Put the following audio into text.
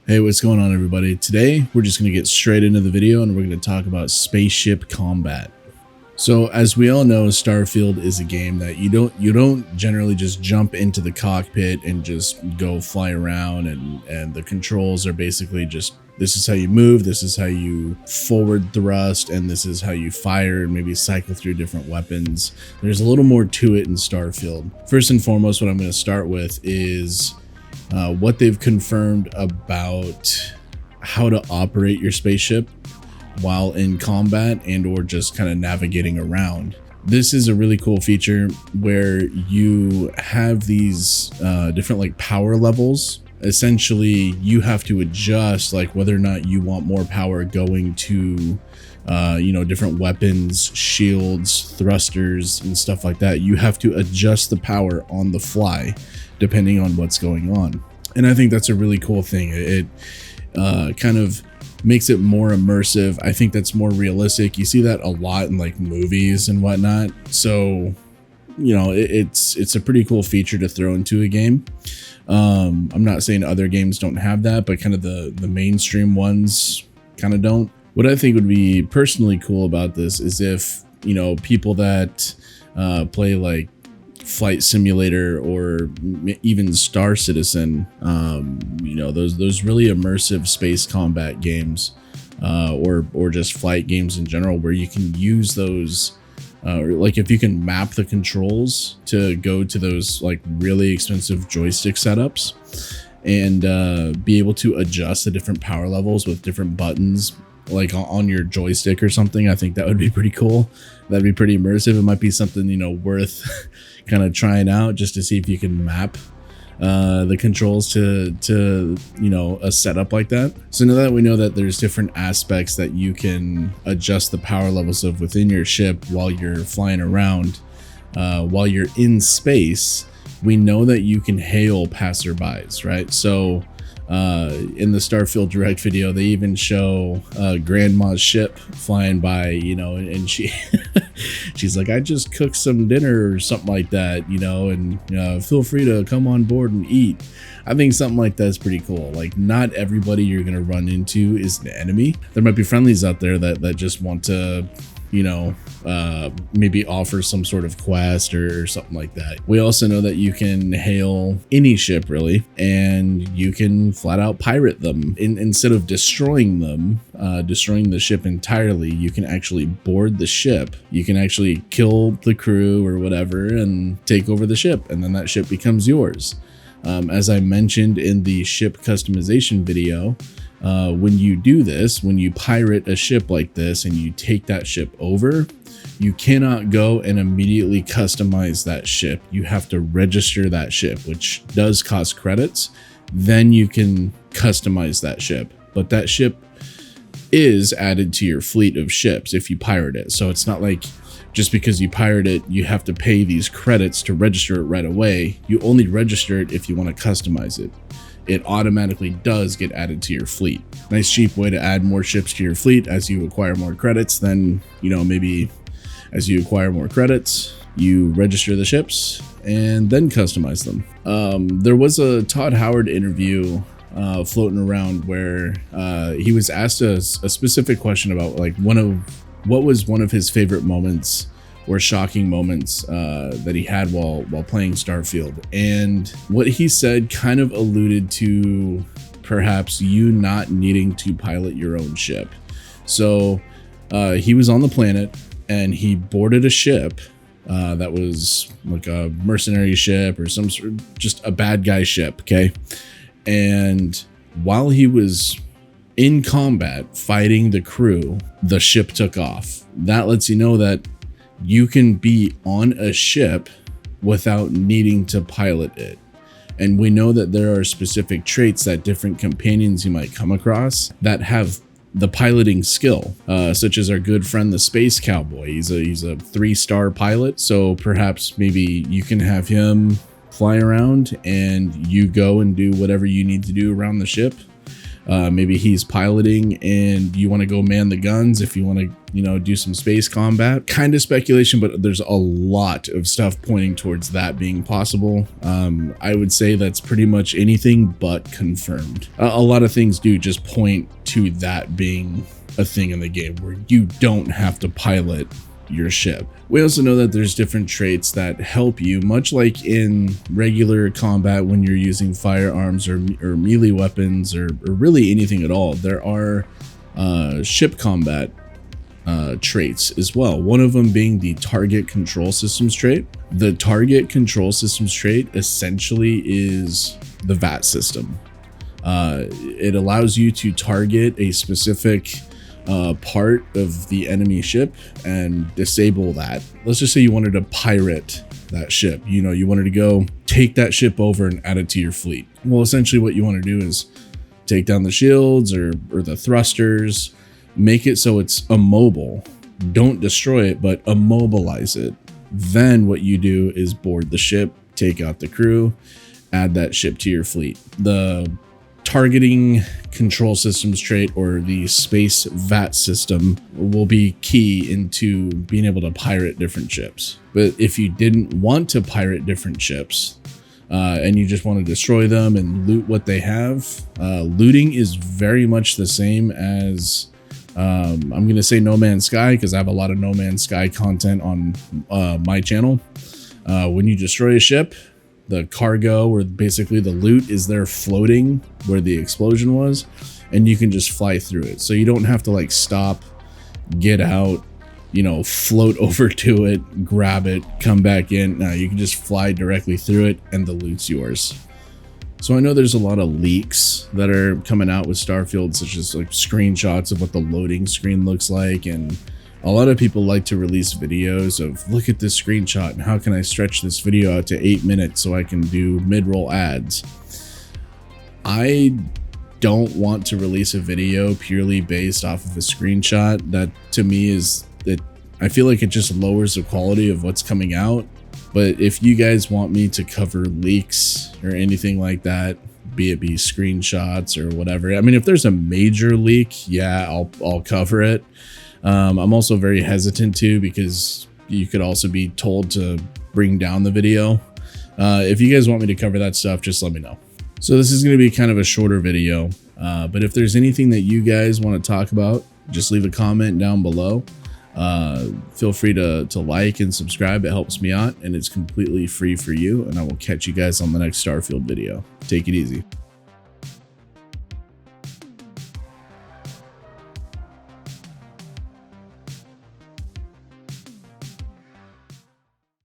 Hey, what's going on, everybody? Today, we're just going to get straight into the video and we're going to talk about spaceship combat. So, as we all know, Starfield is a game that you don't generally just jump into the cockpit and just go fly around, and the controls are basically just, this is how you move, this is how you forward thrust, and this is how you fire and maybe cycle through different weapons. There's a little more to it in Starfield. First and foremost, what I'm going to start with is what they've confirmed about how to operate your spaceship while in combat and or just kind of navigating around. This is a really cool feature where you have these different like power levels. Essentially, you have to adjust like whether or not you want more power going to different weapons, shields, thrusters, and stuff like that. You have to adjust the power on the fly depending on what's going on. And I think that's a really cool thing. It kind of makes it more immersive. I think that's more realistic. You see that a lot in like movies and whatnot. So, it's a pretty cool feature to throw into a game. I'm not saying other games don't have that, but kind of the mainstream ones kind of don't. What I think would be personally cool about this is if, people that play like Flight Simulator or even Star Citizen, those really immersive space combat games, or just flight games in general, where you can use those, like if you can map the controls to go to those like really expensive joystick setups and be able to adjust the different power levels with different buttons like on your joystick or something. I think that would be pretty cool. That'd be pretty immersive. It might be something worth kind of trying out just to see if you can map the controls to a setup like that. So now that we know that there's different aspects that you can adjust the power levels of within your ship while you're flying around, while you're in space, we know that you can hail passerbys, right? So in the Starfield Direct video, they even show Grandma's ship flying by, and she's like, I just cooked some dinner or something like that, and feel free to come on board and eat. I think something like that's pretty cool. Like, not everybody you're gonna run into is an enemy. There might be friendlies out there that just want to maybe offer some sort of quest or something like that. We also know that you can hail any ship really, and you can flat out pirate them. Instead of destroying them, destroying the ship entirely, you can actually board the ship. You can actually kill the crew or whatever and take over the ship, and then that ship becomes yours. As I mentioned in the ship customization video, when you do this, when you pirate a ship like this and you take that ship over, you cannot go and immediately customize that ship. You have to register that ship, which does cost credits. Then you can customize that ship, but that ship is added to your fleet of ships if you pirate it. So it's not like just because you pirate it, you have to pay these credits to register it right away. You only register it if you want to customize it. It automatically does get added to your fleet. Nice cheap way to add more ships to your fleet as you acquire more credits. Then, maybe as you acquire more credits, you register the ships and then customize them. There was a Todd Howard interview floating around where he was asked a specific question about like what was one of his favorite moments or shocking moments that he had while playing Starfield. And what he said kind of alluded to perhaps you not needing to pilot your own ship. So he was on the planet and he boarded a ship that was like a mercenary ship or some sort of just a bad guy ship, okay? And while he was in combat fighting the crew, the ship took off. That lets you know that you can be on a ship without needing to pilot it. And we know that there are specific traits that different companions you might come across that have the piloting skill, such as our good friend, the Space Cowboy. He's a 3-star pilot. So perhaps maybe you can have him fly around and you go and do whatever you need to do around the ship. Maybe he's piloting and you want to go man the guns if you want to, you know, do some space combat. Kind of speculation, but there's a lot of stuff pointing towards that being possible. I would say that's pretty much anything but confirmed. A lot of things do just point to that being a thing in the game where you don't have to pilot your ship. We also know that there's different traits that help you, much like in regular combat when you're using firearms or melee weapons or really anything at all. There are ship combat traits as well. One of them being the target control systems trait. The target control systems trait essentially is the VAT system. It allows you to target a specific part of the enemy ship and disable that. Let's just say you wanted to pirate that ship. You know, you wanted to go take that ship over and add it to your fleet. Well, essentially what you want to do is take down the shields or the thrusters, make it so it's immobile. Don't destroy it, but immobilize it. Then what you do is board the ship, take out the crew, add that ship to your fleet. The targeting control systems trait, or the space VAT system, will be key into being able to pirate different ships. But if you didn't want to pirate different ships and you just want to destroy them and loot what they have, looting is very much the same as I'm going to say No Man's Sky, because I have a lot of No Man's Sky content on my channel. When you destroy a ship, the cargo, or basically the loot, is there floating where the explosion was, and you can just fly through it. So you don't have to like stop, get out, you know, float over to it, grab it, come back in. No, you can just fly directly through it and the loot's yours. So I know there's a lot of leaks that are coming out with Starfield, such as like screenshots of what the loading screen looks like, and a lot of people like to release videos of, look at this screenshot and how can I stretch this video out to 8 minutes so I can do mid-roll ads. I don't want to release a video purely based off of a screenshot. That to me is that I feel like it just lowers the quality of what's coming out. But if you guys want me to cover leaks or anything like that, be it screenshots or whatever, I mean, if there's a major leak, yeah, I'll cover it. I'm also very hesitant to, because you could also be told to bring down the video. If you guys want me to cover that stuff, just let me know. So this is going to be kind of a shorter video, but if there's anything that you guys want to talk about, just leave a comment down below. Feel free to like and subscribe. It helps me out and it's completely free for you. And I will catch you guys on the next Starfield video. Take it easy.